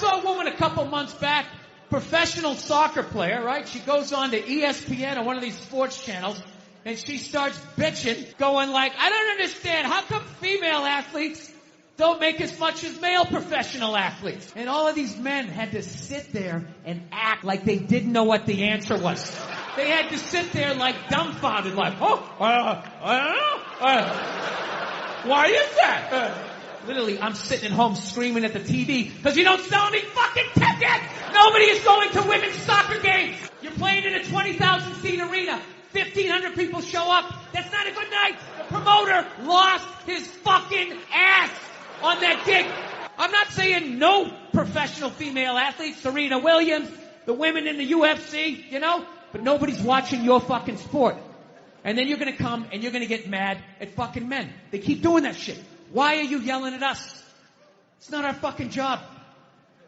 saw a woman a couple months back, professional soccer player, right? She goes on to ESPN or one of these sports channels, and she starts bitching, going like, I don't understand, how come female athletes don't make as much as male professional athletes? And all of these men had to sit there and act like they didn't know what the answer was. They had to sit there like dumbfounded, like, I don't know. Why is that? Literally, I'm sitting at home screaming at the TV because you don't sell any fucking tickets! Nobody is going to women's soccer games! You're playing in a 20,000 seat arena. 1,500 people show up. That's not a good night. The promoter lost his fucking ass on that gig. I'm not saying no professional female athletes, Serena Williams, the women in the UFC, you know, but nobody's watching your fucking sport. And then you're gonna come and you're gonna get mad at fucking men. They keep doing that shit. Why are you yelling at us? It's not our fucking job.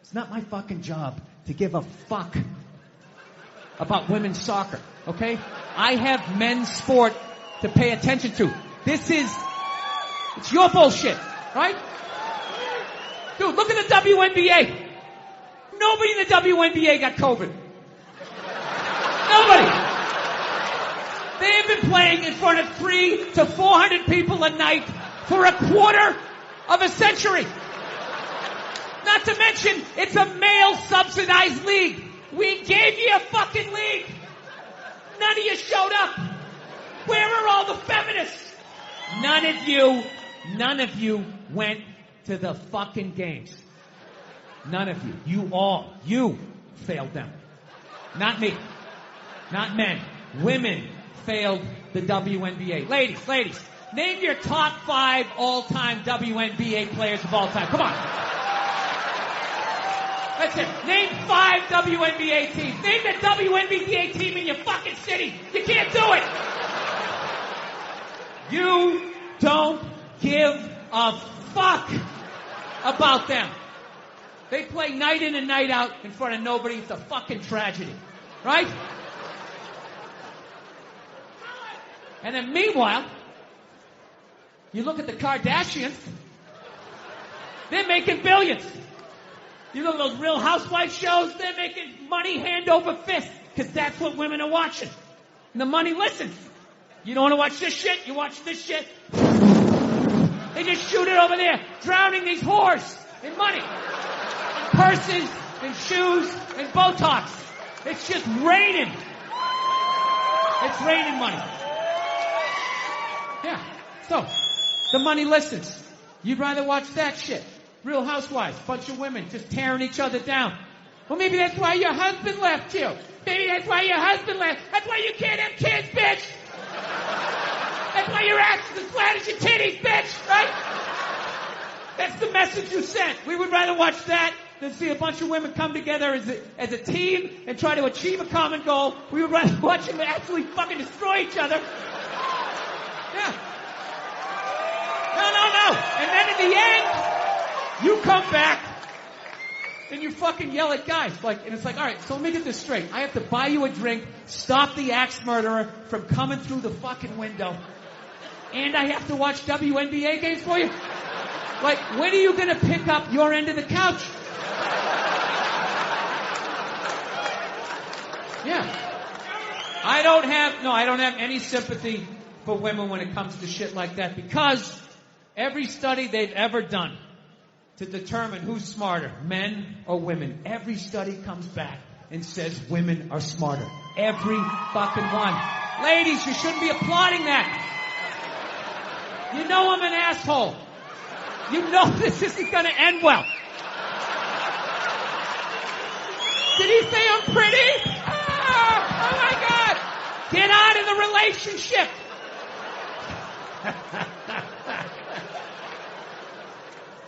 It's not my fucking job to give a fuck about women's soccer, okay? I have men's sport to pay attention to. It's your bullshit, right? Dude, look at the WNBA. Nobody in the WNBA got COVID. Nobody. They have been playing in front of 300 to 400 people a night for a quarter of a century. Not to mention, it's a male-subsidized league. We gave you a fucking league. None of you showed up. Where are all the feminists? None of you went to the fucking games. None of you. You failed them. Not me. Not men. Women failed the WNBA. Ladies, name your top 5 all-time WNBA players of all time. Come on. That's it. Name 5 WNBA teams. Name the WNBA team in your fucking city. You can't do it. You don't give a fuck about them. They play night in and night out in front of nobody. It's a fucking tragedy. Right? And then meanwhile, you look at the Kardashians, they're making billions. You look at those Real Housewives shows, they're making money hand over fist, because that's what women are watching. And the money listens. You don't want to watch this shit, you watch this shit. They just shoot it over there, drowning these whores in money. In purses, in shoes, in Botox. It's just raining. It's raining money. Yeah. So, the money listens. You'd rather watch that shit. Real Housewives, bunch of women just tearing each other down. Well, maybe that's why your husband left you. Maybe that's why your husband left. That's why you can't have kids, bitch. That's why your ass is as flat as your titties, bitch, right? That's the message you sent. We would rather watch that than see a bunch of women come together as a team and try to achieve a common goal. We would rather watch them actually fucking destroy each other. Yeah. No. And then in the end, you come back and you fucking yell at guys. And it's like, all right, so let me get this straight. I have to buy you a drink, stop the axe murderer from coming through the fucking window, and I have to watch WNBA games for you? Like, when are you going to pick up your end of the couch? Yeah. I don't have any sympathy for women when it comes to shit like that, because every study they've ever done to determine who's smarter, men or women, every study comes back and says women are smarter. Every fucking one. Ladies, you shouldn't be applauding that. You know I'm an asshole. You know this isn't going to end well. Did he say I'm pretty? Oh my God. Get out of the relationship.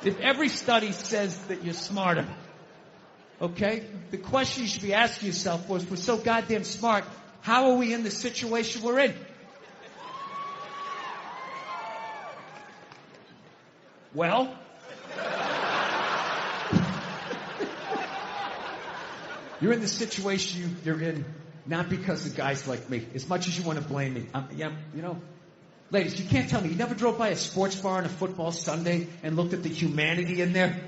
If every study says that you're smarter, okay, the question you should be asking yourself was, we're so goddamn smart, how are we in the situation we're in? Well, you're in the situation you're in not because of guys like me, as much as you want to blame me. Ladies, you can't tell me you never drove by a sports bar on a football Sunday and looked at the humanity in there?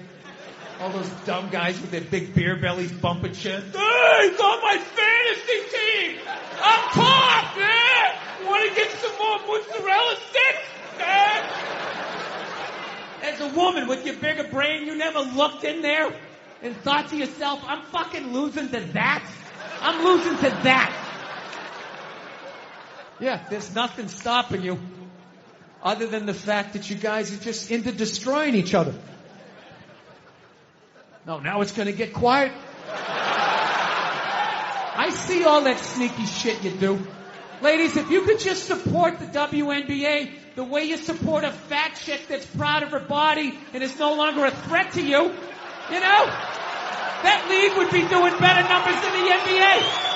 All those dumb guys with their big beer bellies bumping shit. Hey, he's on my fantasy team. I'm top, man. Want to get some more mozzarella sticks? As a woman with your bigger brain, you never looked in there and thought to yourself, I'm fucking losing to that. I'm losing to that. Yeah, there's nothing stopping you other than the fact that you guys are just into destroying each other. No, now it's going to get quiet. I see all that sneaky shit you do. Ladies, if you could just support the WNBA the way you support a fat chick that's proud of her body and is no longer a threat to you, you know, that league would be doing better numbers than the NBA.